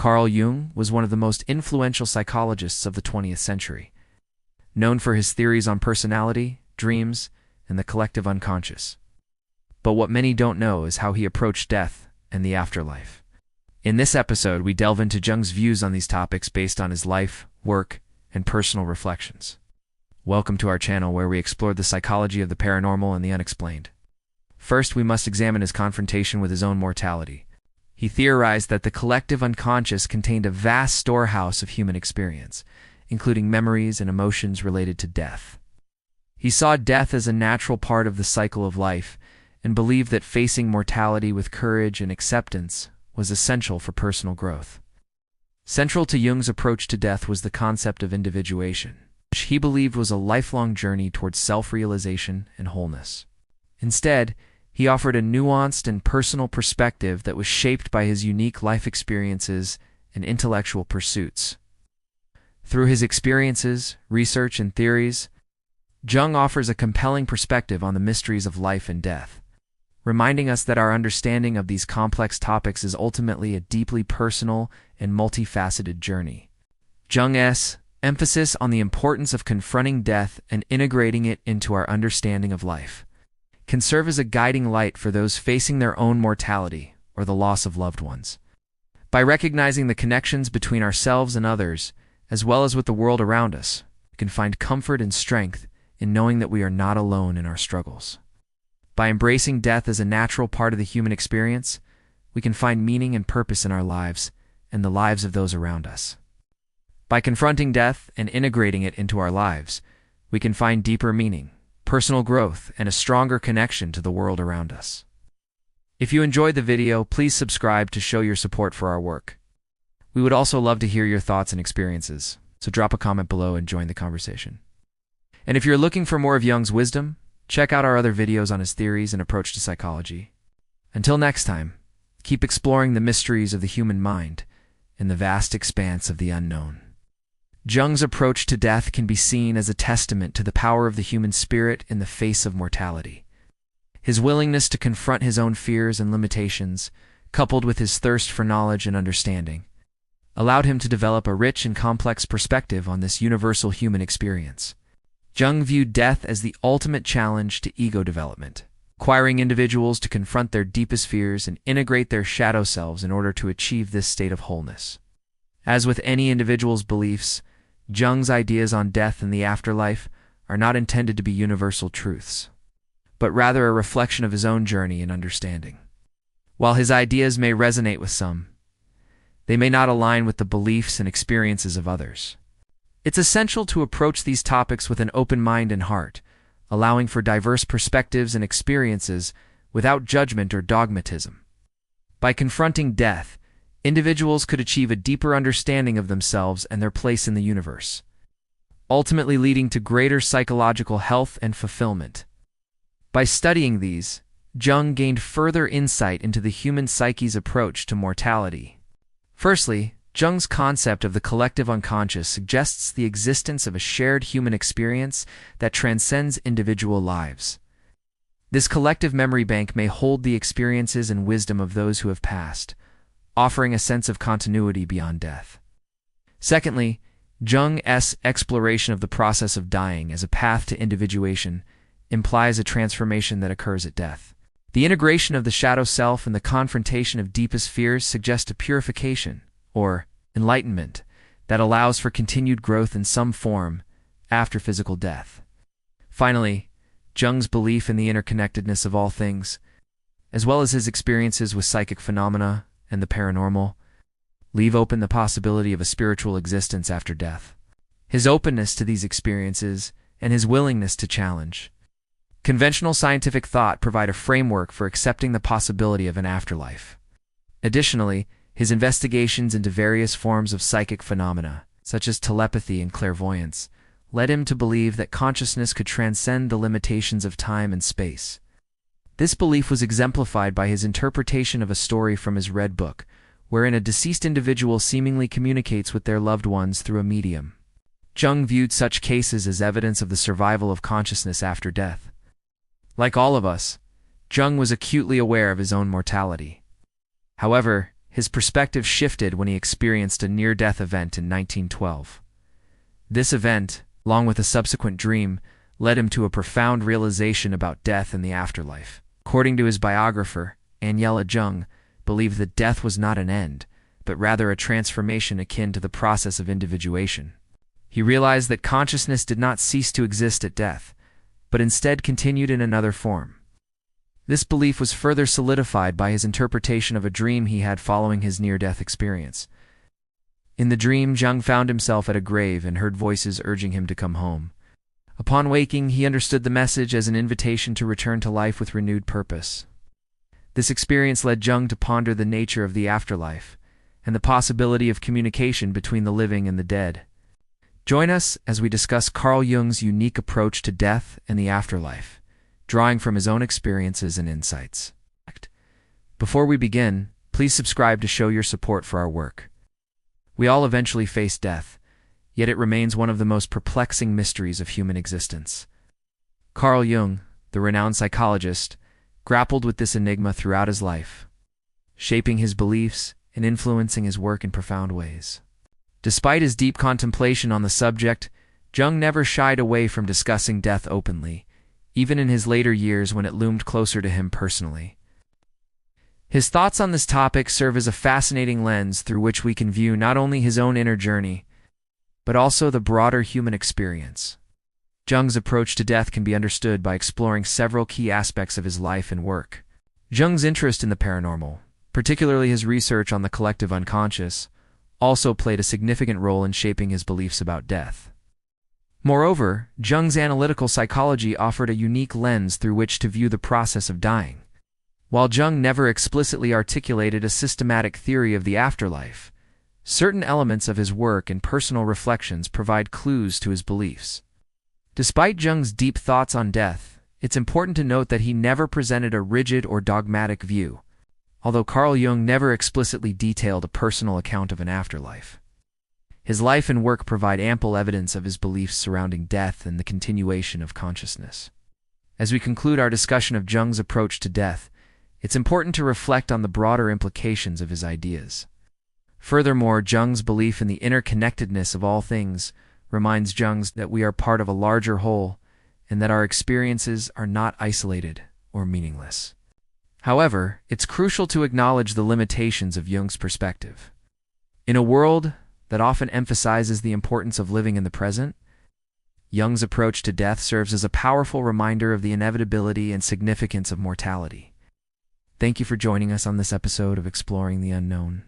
Carl Jung was one of the most influential psychologists of the 20th century, known for his theories on personality, dreams, and the collective unconscious. But what many don't know is how he approached death and the afterlife. In this episode, we delve into Jung's views on these topics based on his life, work, and personal reflections. Welcome to our channel where we explore the psychology of the paranormal and the unexplained. First, we must examine his confrontation with his own mortality. He theorized that the collective unconscious contained a vast storehouse of human experience, including memories and emotions related to death. He saw death as a natural part of the cycle of life and believed that facing mortality with courage and acceptance was essential for personal growth. Central to Jung's approach to death was the concept of individuation, which he believed was a lifelong journey towards self-realization and wholeness. Instead, he offered a nuanced and personal perspective that was shaped by his unique life experiences and intellectual pursuits. Through his experiences, research, and theories, Jung offers a compelling perspective on the mysteries of life and death, reminding us that our understanding of these complex topics is ultimately a deeply personal and multifaceted journey. Jung's emphasis on the importance of confronting death and integrating it into our understanding of life can serve as a guiding light for those facing their own mortality or the loss of loved ones. By recognizing the connections between ourselves and others, as well as with the world around us, we can find comfort and strength in knowing that we are not alone in our struggles. By embracing death as a natural part of the human experience, we can find meaning and purpose in our lives and the lives of those around us. By confronting death and integrating it into our lives, we can find deeper meaning, personal growth, and a stronger connection to the world around us. If you enjoyed the video, please subscribe to show your support for our work. We would also love to hear your thoughts and experiences, so drop a comment below and join the conversation. And if you're looking for more of Jung's wisdom, check out our other videos on his theories and approach to psychology. Until next time, keep exploring the mysteries of the human mind and the vast expanse of the unknown. Jung's approach to death can be seen as a testament to the power of the human spirit in the face of mortality. His willingness to confront his own fears and limitations, coupled with his thirst for knowledge and understanding, allowed him to develop a rich and complex perspective on this universal human experience. Jung viewed death as the ultimate challenge to ego development, requiring individuals to confront their deepest fears and integrate their shadow selves in order to achieve this state of wholeness. As with any individual's beliefs, Jung's ideas on death and the afterlife are not intended to be universal truths, but rather a reflection of his own journey and understanding. While his ideas may resonate with some, they may not align with the beliefs and experiences of others. It's essential to approach these topics with an open mind and heart, allowing for diverse perspectives and experiences without judgment or dogmatism. By confronting death, individuals could achieve a deeper understanding of themselves and their place in the universe, ultimately leading to greater psychological health and fulfillment. By studying these, Jung gained further insight into the human psyche's approach to mortality. Firstly, Jung's concept of the collective unconscious suggests the existence of a shared human experience that transcends individual lives. This collective memory bank may hold the experiences and wisdom of those who have passed, offering a sense of continuity beyond death. Secondly, Jung's exploration of the process of dying as a path to individuation implies a transformation that occurs at death. The integration of the shadow self and the confrontation of deepest fears suggest a purification, or enlightenment, that allows for continued growth in some form after physical death. Finally, Jung's belief in the interconnectedness of all things, as well as his experiences with psychic phenomena and the paranormal, leave open the possibility of a spiritual existence after death. His openness to these experiences and his willingness to challenge conventional scientific thought provide a framework for accepting the possibility of an afterlife. Additionally, his investigations into various forms of psychic phenomena, such as telepathy and clairvoyance, led him to believe that consciousness could transcend the limitations of time and space. This belief was exemplified by his interpretation of a story from his Red Book, wherein a deceased individual seemingly communicates with their loved ones through a medium. Jung viewed such cases as evidence of the survival of consciousness after death. Like all of us, Jung was acutely aware of his own mortality. However, his perspective shifted when he experienced a near-death event in 1912. This event, along with a subsequent dream, led him to a profound realization about death and the afterlife. According to his biographer, Jung believed that death was not an end, but rather a transformation akin to the process of individuation. He realized that consciousness did not cease to exist at death, but instead continued in another form. This belief was further solidified by his interpretation of a dream he had following his near-death experience. In the dream, Jung found himself at a grave and heard voices urging him to come home. Upon waking, he understood the message as an invitation to return to life with renewed purpose. This experience led Jung to ponder the nature of the afterlife and the possibility of communication between the living and the dead. Join us as we discuss Carl Jung's unique approach to death and the afterlife, drawing from his own experiences and insights. Before we begin, please subscribe to show your support for our work. We all eventually face death, yet it remains one of the most perplexing mysteries of human existence. Carl Jung, the renowned psychologist, grappled with this enigma throughout his life, shaping his beliefs and influencing his work in profound ways. Despite his deep contemplation on the subject, Jung never shied away from discussing death openly, even in his later years when it loomed closer to him personally. His thoughts on this topic serve as a fascinating lens through which we can view not only his own inner journey, but also the broader human experience. Jung's approach to death can be understood by exploring several key aspects of his life and work. Jung's interest in the paranormal, particularly his research on the collective unconscious, also played a significant role in shaping his beliefs about death. Moreover, Jung's analytical psychology offered a unique lens through which to view the process of dying. While Jung never explicitly articulated a systematic theory of the afterlife, certain elements of his work and personal reflections provide clues to his beliefs. Despite Jung's deep thoughts on death, it's important to note that he never presented a rigid or dogmatic view, although Carl Jung never explicitly detailed a personal account of an afterlife. His life and work provide ample evidence of his beliefs surrounding death and the continuation of consciousness. As we conclude our discussion of Jung's approach to death, it's important to reflect on the broader implications of his ideas. Furthermore, Jung's belief in the interconnectedness of all things reminds Jung that we are part of a larger whole and that our experiences are not isolated or meaningless. However, it's crucial to acknowledge the limitations of Jung's perspective. In a world that often emphasizes the importance of living in the present, Jung's approach to death serves as a powerful reminder of the inevitability and significance of mortality. Thank you for joining us on this episode of Exploring the Unknown.